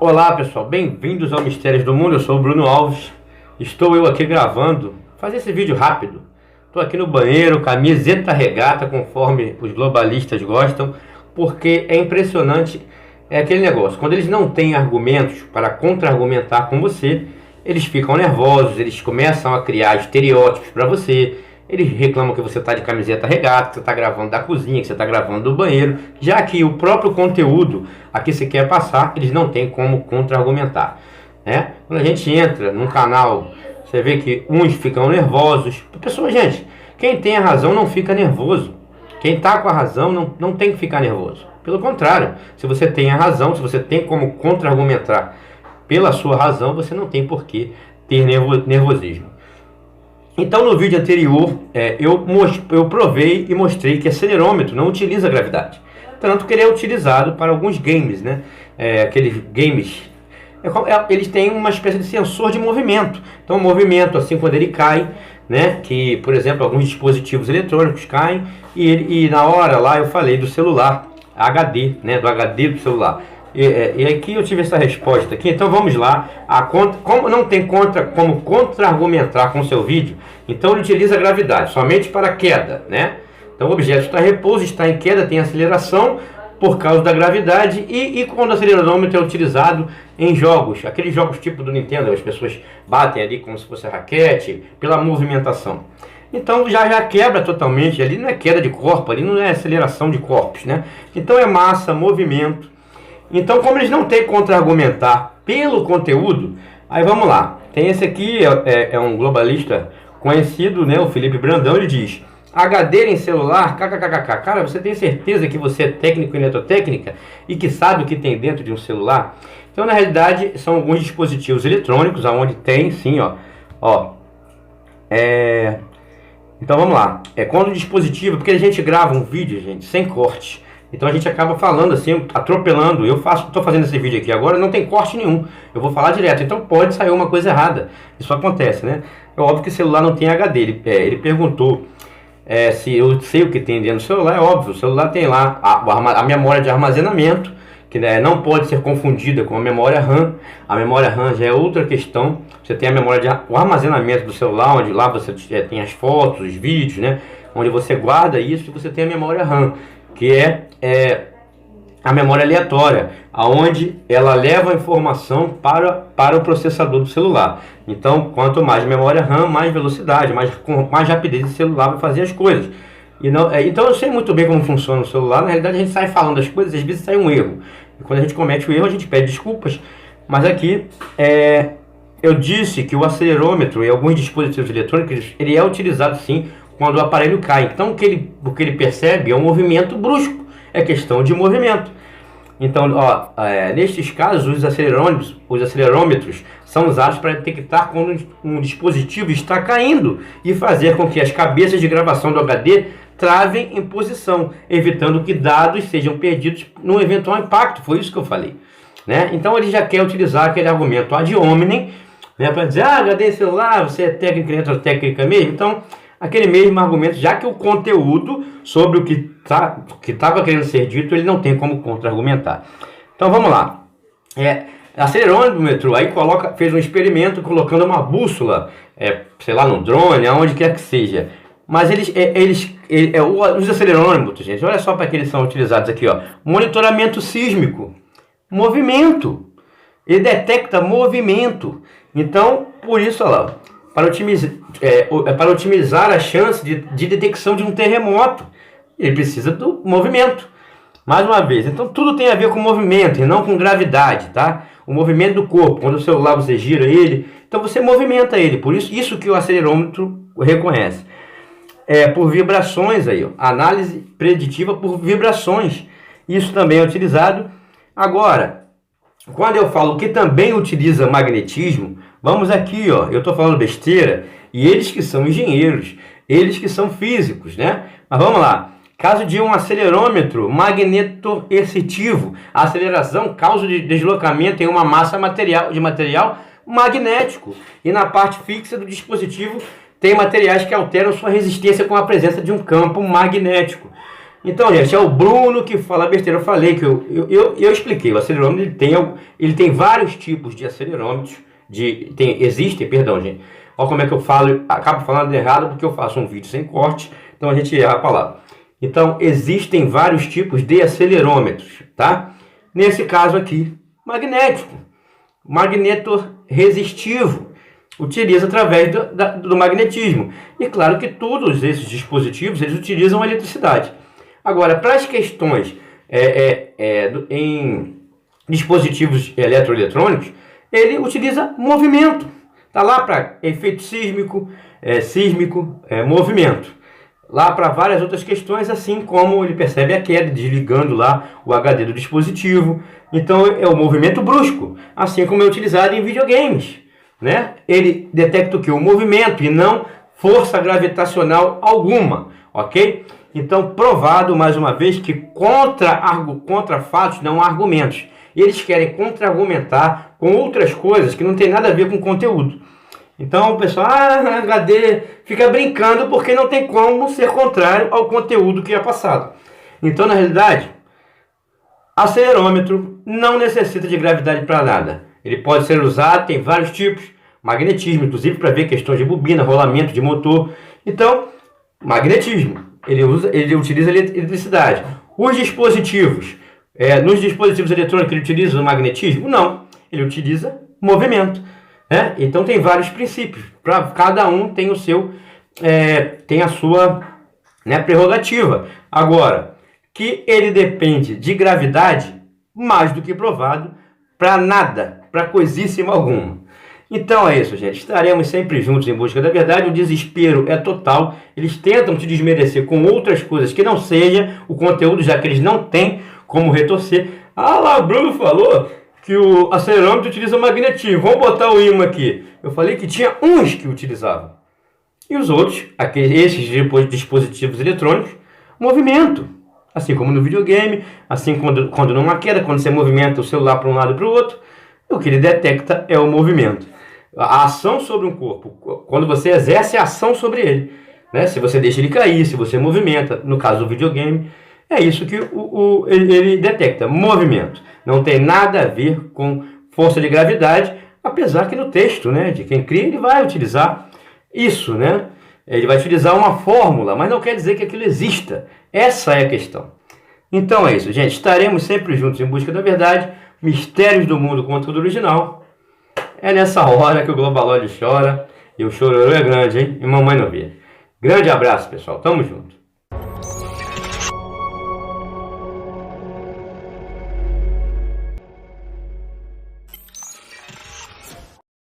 Olá pessoal, bem-vindos ao Mistérios do Mundo. Eu sou o Bruno Alves. Estou eu aqui gravando, fazer esse vídeo rápido. Estou aqui no banheiro, camiseta regata, conforme os globalistas gostam, porque é impressionante, é aquele negócio, quando eles não têm argumentos para contra-argumentar com você, eles ficam nervosos, eles começam a criar estereótipos para você. Eles reclamam que você está de camiseta regata, que você está gravando da cozinha, que você está gravando do banheiro, já que o próprio conteúdo a que você quer passar, eles não têm como contra-argumentar, né? Quando a gente entra num canal, você vê que uns ficam nervosos. Pessoal, gente, quem tem a razão não fica nervoso. Quem está com a razão não tem que ficar nervoso. Pelo contrário, se você tem a razão, se você tem como contra-argumentar pela sua razão, você não tem por que ter nervosismo. Então no vídeo anterior eu provei e mostrei que acelerômetro não utiliza gravidade. Tanto que ele é utilizado para alguns games, né? Aqueles games, eles têm uma espécie de sensor de movimento. Então o movimento, assim, quando ele cai, né? Que, por exemplo, alguns dispositivos eletrônicos caem e na hora lá eu falei do celular, HD, né? Do HD do celular. E aqui eu tive essa resposta aqui, então vamos lá. Como não tem como contra-argumentar com o seu vídeo, então ele utiliza a gravidade somente para queda, né? Então o objeto está em repouso, está em queda, tem aceleração por causa da gravidade. E quando o acelerômetro é utilizado em jogos, aqueles jogos tipo do Nintendo, as pessoas batem ali como se fosse raquete, pela movimentação. Então já quebra totalmente, ali não é queda de corpo, ali não é aceleração de corpos, né? Então é massa, movimento. Então, como eles não têm contra-argumentar pelo conteúdo, aí vamos lá. Tem esse aqui, é um globalista conhecido, né, o Felipe Brandão. Ele diz: HD em celular, kkkk. Cara, você tem certeza que você é técnico em eletrotécnica e que sabe o que tem dentro de um celular? Então, na realidade, são alguns dispositivos eletrônicos, onde tem, sim, Então, vamos lá. Quando o dispositivo, porque a gente grava um vídeo, gente, sem corte. Então a gente acaba falando assim, atropelando. Estou fazendo esse vídeo aqui agora, não tem corte nenhum. Eu vou falar direto, então pode sair uma coisa errada. Isso acontece, né? É óbvio que o celular não tem HD. Ele perguntou se eu sei o que tem dentro do celular. É óbvio, o celular tem lá a memória de armazenamento, que, né, não pode ser confundida com a memória RAM. A memória RAM já é outra questão. Você tem a memória o armazenamento do celular, onde lá você tem as fotos, os vídeos, né? Onde você guarda isso, e você tem a memória RAM, que é a memória aleatória, aonde ela leva a informação para o processador do celular. Então, quanto mais memória RAM, mais velocidade, mais rapidez o celular vai fazer as coisas. Então, eu sei muito bem como funciona o celular. Na realidade, a gente sai falando as coisas, às vezes sai um erro. E quando a gente comete o erro, a gente pede desculpas. Mas aqui, eu disse que o acelerômetro e alguns dispositivos eletrônicos, ele é utilizado sim quando o aparelho cai. Então o que ele percebe é um movimento brusco, é questão de movimento. Então, nestes casos, os acelerômetros são usados para detectar quando um dispositivo está caindo e fazer com que as cabeças de gravação do HD travem em posição, evitando que dados sejam perdidos num eventual impacto. Foi isso que eu falei, né? Então ele já quer utilizar aquele argumento ad hominem, né, para dizer: HD em celular, você é técnico em eletrotécnica mesmo? Então, aquele mesmo argumento, já que o conteúdo sobre o que estava querendo ser dito, ele não tem como contra-argumentar. Então vamos lá. Acelerômetro aí fez um experimento colocando uma bússola, sei lá, no drone, aonde quer que seja. Mas os acelerômetros, gente, olha só para que eles são utilizados aqui, monitoramento sísmico, movimento. Ele detecta movimento. Então, por isso, olha lá, para otimizar a chance de detecção de um terremoto, ele precisa do movimento. Mais uma vez, então tudo tem a ver com movimento e não com gravidade, tá? O movimento do corpo, quando o celular você gira ele, então você movimenta ele. Por isso que o acelerômetro reconhece. Por vibrações aí, análise preditiva por vibrações. Isso também é utilizado. Agora, quando eu falo que também utiliza magnetismo, vamos aqui, eu estou falando besteira, e eles que são engenheiros, eles que são físicos, né? Mas vamos lá. Caso de um acelerômetro magnetoexcitivo, a aceleração causa de deslocamento em uma massa de material magnético. E na parte fixa do dispositivo tem materiais que alteram sua resistência com a presença de um campo magnético. Então, gente, é o Bruno que fala besteira. Eu falei que eu expliquei. O acelerômetro ele tem vários tipos de acelerômetros. Existem, perdão, gente. Olha como é que eu falo, acabo falando errado porque eu faço um vídeo sem corte, então a gente erra a palavra. Então, existem vários tipos de acelerômetros, tá? Nesse caso aqui, magnético, magneto resistivo, utiliza através do magnetismo. E claro que todos esses dispositivos, eles utilizam a eletricidade. Agora, para as questões em dispositivos eletroeletrônicos, ele utiliza movimento. Está lá para efeito sísmico, movimento. Lá para várias outras questões, assim como ele percebe a queda, desligando lá o HD do dispositivo. Então é o movimento brusco, assim como é utilizado em videogames, né? Ele detecta o que? O movimento e não força gravitacional alguma, ok? Então, provado mais uma vez que contra fatos não há argumentos. Eles querem contra-argumentar com outras coisas que não tem nada a ver com conteúdo. Então o pessoal, HD, fica brincando porque não tem como ser contrário ao conteúdo que é passado. Então, na realidade, acelerômetro não necessita de gravidade para nada. Ele pode ser usado, tem vários tipos, magnetismo, inclusive para ver questões de bobina, rolamento de motor. Então, magnetismo, ele utiliza eletricidade. Os dispositivos, nos dispositivos eletrônicos ele utiliza o magnetismo? Não, ele utiliza movimento. Então tem vários princípios, para cada um tem o seu, tem a sua prerrogativa. Agora, que ele depende de gravidade, mais do que provado, para nada, para coisíssima alguma. Então é isso, gente. Estaremos sempre juntos em busca da verdade. O desespero é total. Eles tentam te desmerecer com outras coisas que não seja o conteúdo, já que eles não têm como retorcer. Ah lá, o Bruno falou que o acelerômetro utiliza magnetismo. Vamos botar o ímã aqui. Eu falei que tinha uns que utilizavam. E os outros, esses dispositivos eletrônicos, movimento. Assim como no videogame, assim quando numa queda, quando você movimenta o celular para um lado e para o outro, o que ele detecta é o movimento. A ação sobre um corpo, quando você exerce a ação sobre ele, né? Se você deixa ele cair, se você movimenta, no caso do videogame, é isso que ele detecta, movimento. Não tem nada a ver com força de gravidade, apesar que no texto, né, de quem cria, ele vai utilizar isso, né? Ele vai utilizar uma fórmula, mas não quer dizer que aquilo exista. Essa é a questão. Então é isso, gente. Estaremos sempre juntos em busca da verdade. Mistérios do mundo, conteúdo original. É nessa hora que o Globalode chora. E o chororô é grande, hein? E mamãe não vê. Grande abraço, pessoal. Tamo junto.